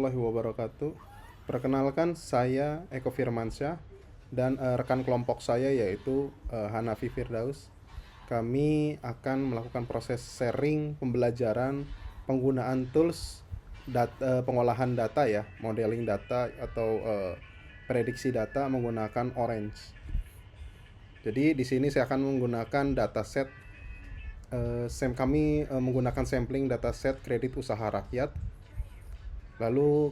warahmatullahi wabarakatuh. Perkenalkan, saya Eko Firmansyah dan rekan kelompok saya yaitu Hanafi Firdaus. Kami akan melakukan proses sharing pembelajaran penggunaan tools pengolahan data ya, modeling data atau prediksi data menggunakan Orange. Jadi di sini saya akan menggunakan dataset kami menggunakan sampling dataset kredit usaha rakyat. Lalu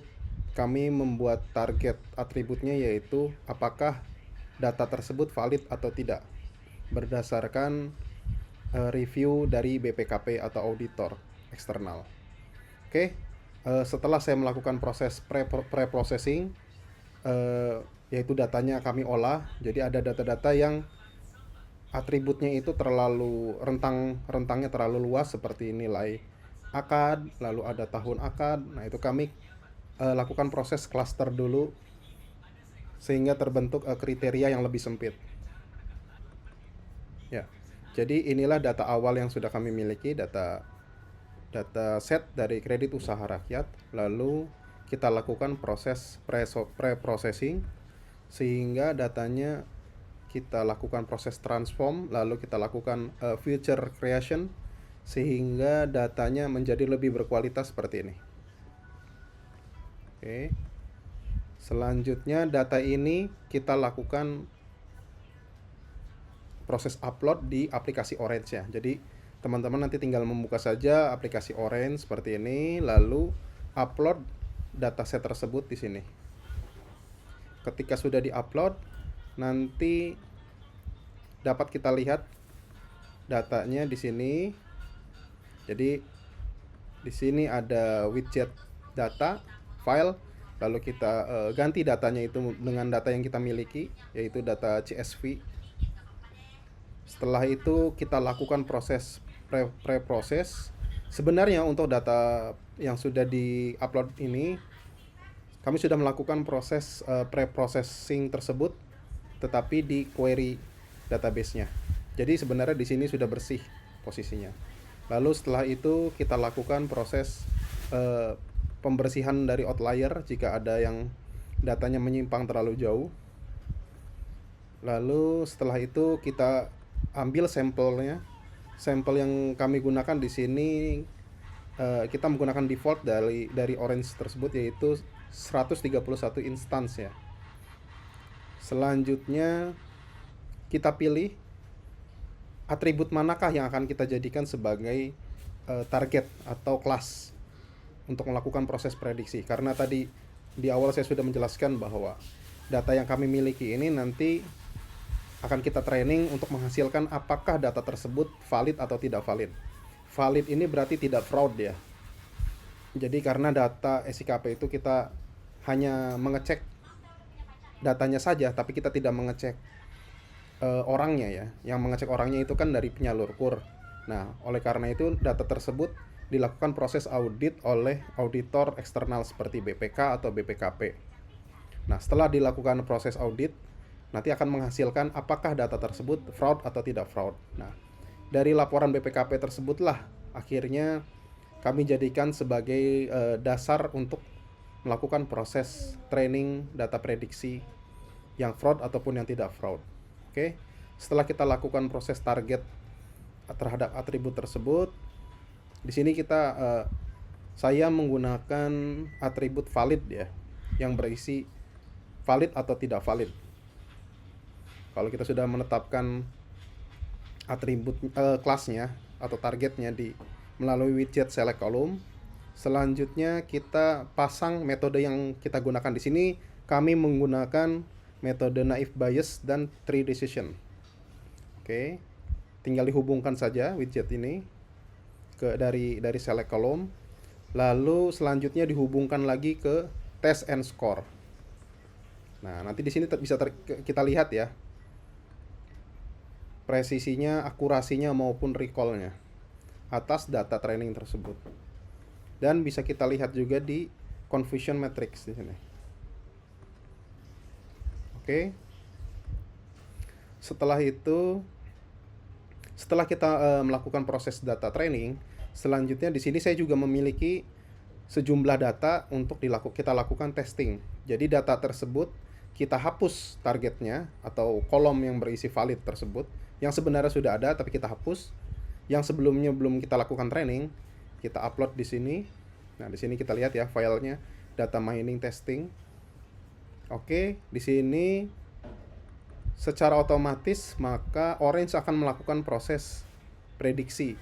kami membuat target atributnya yaitu apakah data tersebut valid atau tidak berdasarkan review dari BPKP atau auditor eksternal. Oke, setelah saya melakukan proses pre-processing, yaitu datanya kami olah. Jadi ada data-data yang atributnya itu terlalu rentangnya terlalu luas seperti nilai akad, lalu ada tahun akad. Nah, itu kami lakukan proses cluster dulu sehingga terbentuk kriteria yang lebih sempit. Ya. Jadi inilah data awal yang sudah kami miliki, data set dari kredit usaha rakyat. Lalu kita lakukan proses pre-processing sehingga datanya kita lakukan proses transform, lalu kita lakukan future creation sehingga datanya menjadi lebih berkualitas seperti ini. Oke. Selanjutnya data ini kita lakukan proses upload di aplikasi Orange ya. Jadi teman-teman nanti tinggal membuka saja aplikasi Orange seperti ini, lalu upload dataset tersebut di sini. Ketika sudah di-upload, nanti dapat kita lihat datanya di sini. Jadi di sini ada widget data file, lalu kita ganti datanya itu dengan data yang kita miliki yaitu data CSV. Setelah itu kita lakukan proses pre-proses. Sebenarnya untuk data yang sudah di-upload ini kami sudah melakukan proses pre-processing tersebut tetapi di query database-nya. Jadi sebenarnya di sini sudah bersih posisinya. Lalu setelah itu kita lakukan proses pembersihan dari outlier jika ada yang datanya menyimpang terlalu jauh. Lalu setelah itu kita ambil sampelnya. Sampel yang kami gunakan di sini kita menggunakan default dari Orange tersebut yaitu 131 instance ya. Selanjutnya kita pilih atribut manakah yang akan kita jadikan sebagai target atau kelas untuk melakukan proses prediksi. Karena tadi di awal saya sudah menjelaskan bahwa data yang kami miliki ini nanti akan kita training untuk menghasilkan apakah data tersebut valid atau tidak valid. Valid ini berarti tidak fraud ya. Jadi karena data SIKP itu kita hanya mengecek datanya saja, tapi kita tidak mengecek orangnya ya. Yang mengecek orangnya itu kan dari penyalur KUR. Nah, oleh karena itu data tersebut dilakukan proses audit oleh auditor eksternal seperti BPK atau BPKP. Nah, setelah dilakukan proses audit, nanti akan menghasilkan apakah data tersebut fraud atau tidak fraud. Nah, dari laporan BPKP tersebutlah akhirnya kami jadikan sebagai dasar untuk melakukan proses training data prediksi yang fraud ataupun yang tidak fraud. Oke. Setelah kita lakukan proses target terhadap atribut tersebut, di sini saya menggunakan atribut valid ya, yang berisi valid atau tidak valid. Kalau kita sudah menetapkan atribut kelasnya atau targetnya melalui widget select column, selanjutnya kita pasang metode yang kita gunakan di sini. Kami menggunakan metode naive Bayes dan tree decision. Oke, tinggal dihubungkan saja widget ini dari select column, lalu selanjutnya dihubungkan lagi ke test and score. Nah, nanti di sini bisa kita lihat ya presisinya, akurasinya maupun recall-nya atas data training tersebut. Dan bisa kita lihat juga di confusion matrix di sini. Oke. Setelah itu, setelah kita melakukan proses data training, selanjutnya di sini saya juga memiliki sejumlah data untuk kita lakukan testing. Jadi data tersebut kita hapus targetnya atau kolom yang berisi valid tersebut yang sebenarnya sudah ada tapi kita hapus. Yang sebelumnya belum kita lakukan training, kita upload di sini. Nah, di sini kita lihat ya filenya, data mining testing. Oke, di sini secara otomatis maka Orange akan melakukan proses prediksi.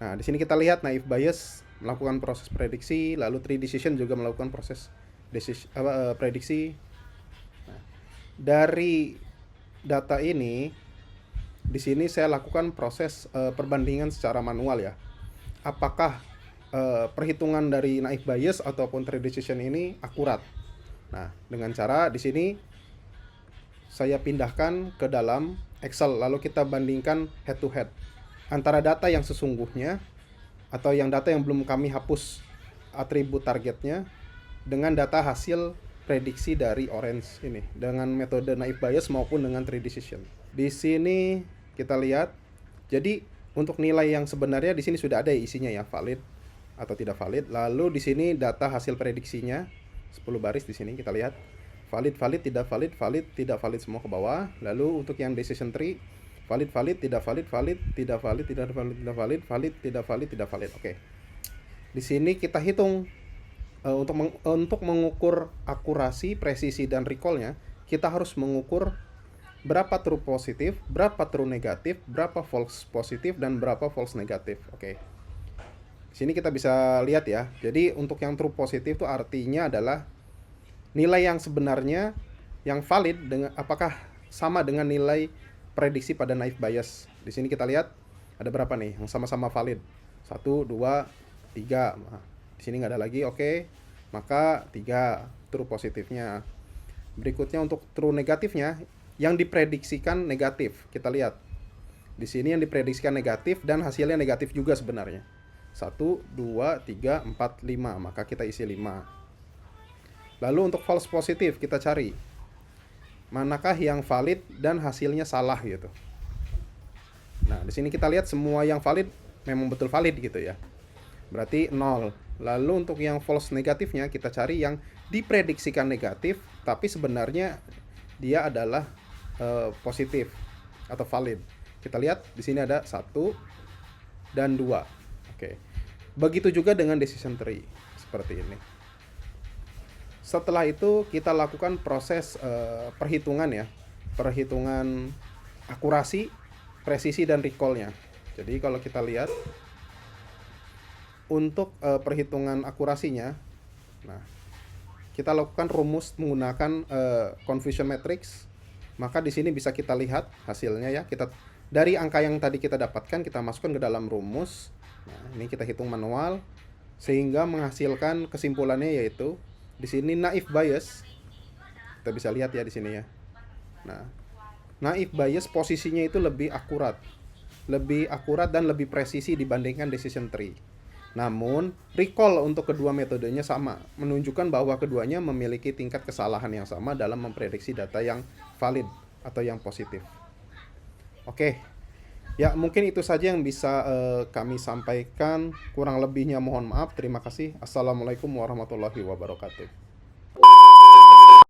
Nah, di sini kita lihat naive Bayes melakukan proses prediksi, lalu Tree Decision juga melakukan proses prediksi. Nah, dari data ini, di sini saya lakukan proses perbandingan secara manual ya. Apakah perhitungan dari naive Bayes ataupun Tree Decision ini akurat? Nah, dengan cara di sini saya pindahkan ke dalam Excel, lalu kita bandingkan head to head antara data yang sesungguhnya atau data yang belum kami hapus atribut targetnya dengan data hasil prediksi dari Orange ini dengan metode naive Bayes maupun dengan Tree Decision. Di sini kita lihat, jadi untuk nilai yang sebenarnya di sini sudah ada isinya ya, valid atau tidak valid. Lalu di sini data hasil prediksinya 10 baris di sini kita lihat. Valid, valid, tidak valid, valid, tidak valid semua ke bawah. Lalu untuk yang decision tree, valid, valid, tidak valid, valid, tidak valid, tidak valid, tidak valid, valid, tidak valid, tidak valid. Oke. Di sini kita hitung untuk mengukur akurasi, presisi dan recall-nya, kita harus mengukur berapa true positif, berapa true negatif, berapa false positif dan berapa false negatif. Oke. Di sini kita bisa lihat ya. Jadi untuk yang true positif itu artinya adalah nilai yang sebenarnya yang valid dengan apakah sama dengan nilai prediksi pada naive Bayes. Di sini kita lihat ada berapa nih yang sama-sama valid. 1, 2, 3. Nah, di sini nggak ada lagi. Oke. Maka 3 true positifnya. Berikutnya untuk true negatifnya yang diprediksikan negatif. Kita lihat. Di sini yang diprediksikan negatif dan hasilnya negatif juga sebenarnya. 1, 2, 3, 4, 5. Maka kita isi 5. Lalu untuk false positif kita cari. Manakah yang valid dan hasilnya salah gitu. Nah, di sini kita lihat semua yang valid memang betul valid gitu ya. Berarti 0. Lalu untuk yang false negatifnya kita cari yang diprediksikan negatif tapi sebenarnya dia adalah positif atau valid. Kita lihat di sini ada 1 dan 2. Oke. Begitu juga dengan decision tree seperti ini. Setelah itu kita lakukan proses perhitungan ya. Perhitungan akurasi, presisi dan recall-nya. Jadi kalau kita lihat untuk perhitungan akurasinya, nah kita lakukan rumus menggunakan confusion matrix. Maka di sini bisa kita lihat hasilnya ya. Kita dari angka yang tadi kita dapatkan kita masukkan ke dalam rumus. Nah, ini kita hitung manual sehingga menghasilkan kesimpulannya yaitu di sini naive Bayes. Kita bisa lihat ya di sini ya. Nah, naive Bayes posisinya itu lebih akurat dan lebih presisi dibandingkan decision tree. Namun, recall untuk kedua metodenya sama, menunjukkan bahwa keduanya memiliki tingkat kesalahan yang sama dalam memprediksi data yang valid atau yang positif. Oke. Ya, mungkin itu saja yang bisa kami sampaikan. Kurang lebihnya mohon maaf. Terima kasih. Assalamualaikum warahmatullahi wabarakatuh.